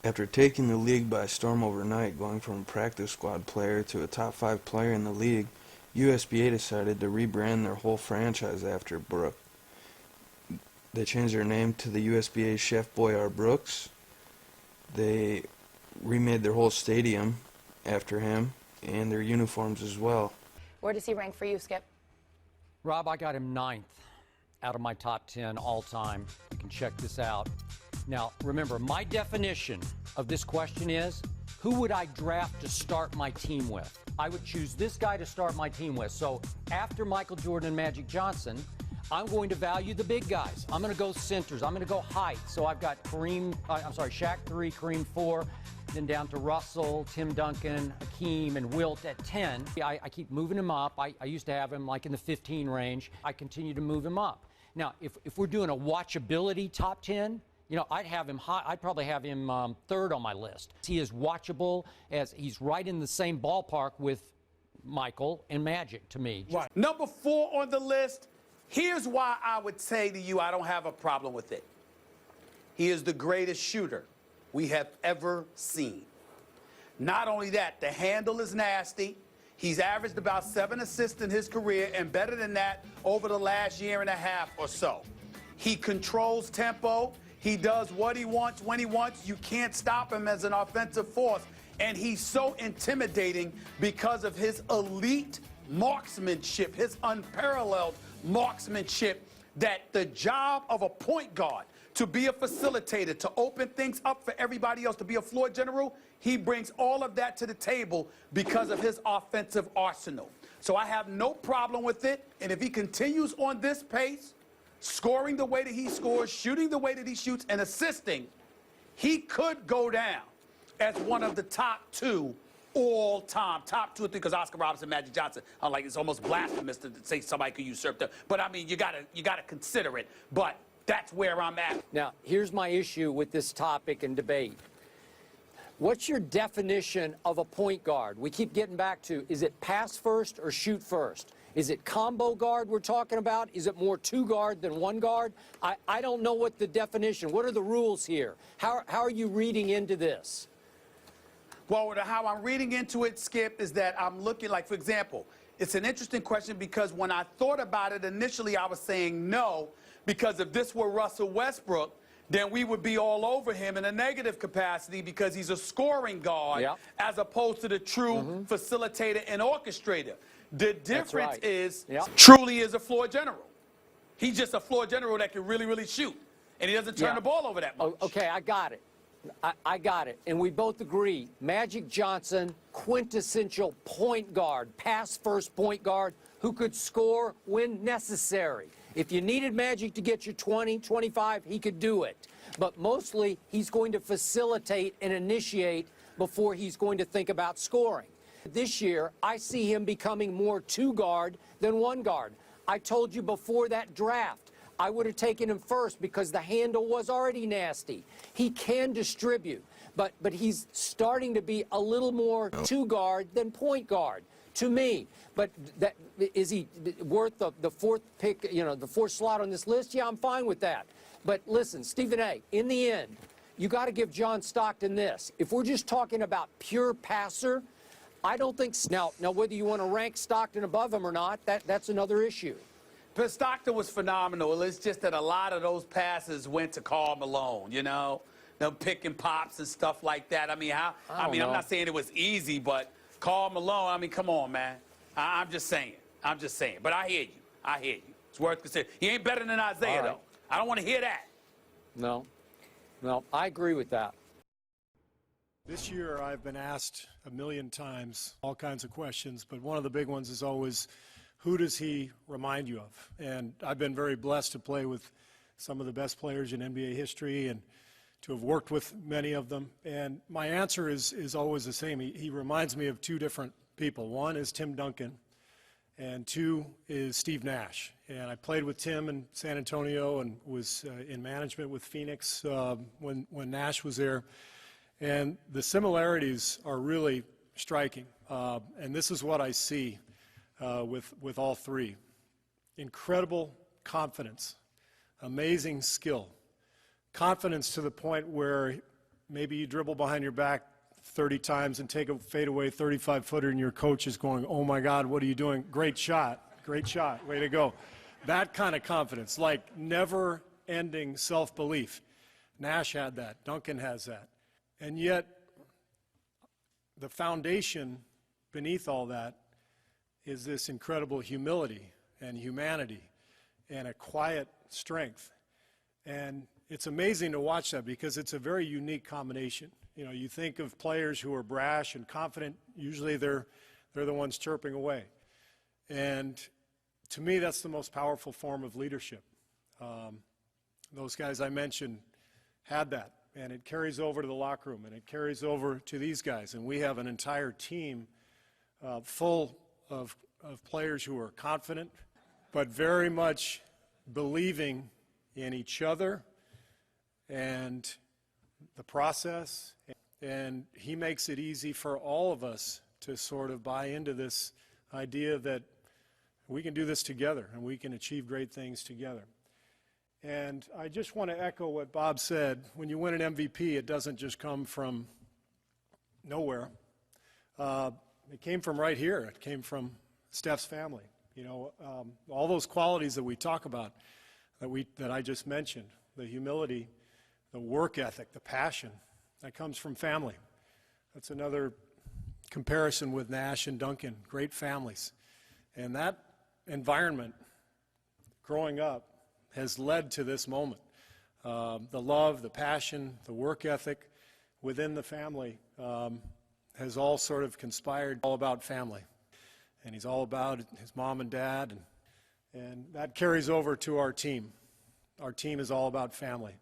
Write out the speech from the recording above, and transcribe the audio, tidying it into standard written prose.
After taking the league by storm overnight, going from a practice squad player to a top 5 player in the league, USBA decided to rebrand their whole franchise after Brook. They changed their name to the USBA Chef Boy R Brooks. They remade their whole stadium after him and their uniforms as well. Where does he rank for you, Skip? Rob, I got him 9th out of my top 10 all time. You can check this out. Now, remember, my definition of this question is, who would I draft to start my team with? I would choose this guy to start my team with. So after Michael Jordan and Magic Johnson, I'm going to value the big guys. I'm going to go centers. I'm going to go height. So I've got Shaq 3, Kareem 4, then down to Russell, Tim Duncan, Hakeem, and Wilt at 10. I keep moving him up. I used to have him like in the 15 range. I continue to move him up. Now, if we're doing a watchability top 10, you know, I'd have him high. I'd probably have him 3rd on my list. He is watchable, as he's right in the same ballpark with Michael and Magic to me. Right. Number 4 on the list. Here's why I would say to you I don't have a problem with it. He is the greatest shooter we have ever seen. Not only that, the handle is nasty. He's averaged about 7 assists in his career, and better than that over the last year and a half or so. He controls tempo. He does what he wants when he wants. You can't stop him as an offensive force. And he's so intimidating because of his elite marksmanship, his unparalleled marksmanship, that the job of a point guard, to be a facilitator, to open things up for everybody else, to be a floor general, he brings all of that to the table because of his offensive arsenal. So I have no problem with it. And if he continues on this pace, scoring the way that he scores, shooting the way that he shoots, and assisting, he could go down as one of the top 2 all time, top 2 or 3, because Oscar Robertson, Magic Johnson, I'm like, it's almost blasphemous to say somebody could usurp them. But I mean, you gotta consider it. But that's where I'm at. Now, here's my issue with this topic and debate. What's your definition of a point guard? We keep getting back to, is it pass first or shoot first? Is it combo guard we're talking about? Is it more 2 guard than 1 guard? I don't know what the definition, what are the rules here? How are you reading into this? Well, how I'm reading into it, Skip, is that I'm looking, like, for example, it's an interesting question because when I thought about it initially, I was saying no, because if this were Russell Westbrook, then we would be all over him in a negative capacity because he's a scoring guard as opposed to the true facilitator and orchestrator. The difference is truly is a floor general. He's just a floor general that can really, really shoot, and he doesn't turn the ball over that much. Okay, I got it. I got it. And we both agree, Magic Johnson, quintessential point guard, pass-first point guard who could score when necessary. If you needed Magic to get you 20, 25, he could do it. But mostly, he's going to facilitate and initiate before he's going to think about scoring. This year, I see him becoming more 2 guard than 1 guard. I told you before that draft, I would have taken him first because the handle was already nasty. He can distribute, but he's starting to be a little more 2 guard than point guard to me. But that, is he worth the 4th pick, you know, the 4th slot on this list? Yeah, I'm fine with that. But listen, Stephen A., in the end, you got to give John Stockton this. If we're just talking about pure passer, I don't think now whether you want to rank Stockton above him or not, that's another issue. But Stockton was phenomenal. It's just that a lot of those passes went to Karl Malone, you know, them pick and pops and stuff like that. I mean, I'm not saying it was easy, but Karl Malone, I mean, come on, man. I'm just saying. But I hear you. It's worth considering. He ain't better than Isaiah, though. I don't want to hear that. No, I agree with that. This year, I've been asked a million times all kinds of questions, but one of the big ones is always, who does he remind you of? And I've been very blessed to play with some of the best players in NBA history and to have worked with many of them. And my answer is always the same. He reminds me of 2 different people. One is Tim Duncan, and 2 is Steve Nash. And I played with Tim in San Antonio and was in management with Phoenix when Nash was there. And the similarities are really striking. And this is what I see with all 3. Incredible confidence, amazing skill, confidence to the point where maybe you dribble behind your back 30 times and take a fadeaway 35-footer and your coach is going, oh my God, what are you doing? Great shot, way to go. That kind of confidence, like never-ending self-belief. Nash had that, Duncan has that. And yet, the foundation beneath all that is this incredible humility and humanity and a quiet strength. And it's amazing to watch that because it's a very unique combination. You know, you think of players who are brash and confident, usually they're the ones chirping away. And to me, that's the most powerful form of leadership. Those guys I mentioned had that, and it carries over to the locker room, and it carries over to these guys. And we have an entire team full of players who are confident, but very much believing in each other and the process. And he makes it easy for all of us to sort of buy into this idea that we can do this together and we can achieve great things together. And I just want to echo what Bob said. When you win an MVP, it doesn't just come from nowhere. It came from right here. It came from Steph's family. You know, all those qualities that we talk about, that I just mentioned, the humility, the work ethic, the passion, that comes from family. That's another comparison with Nash and Duncan, great families. And that environment, growing up, has led to this moment. The love, the passion, the work ethic within the family has all sort of conspired, all about family. And he's all about his mom and dad, and that carries over to our team. Our team is all about family.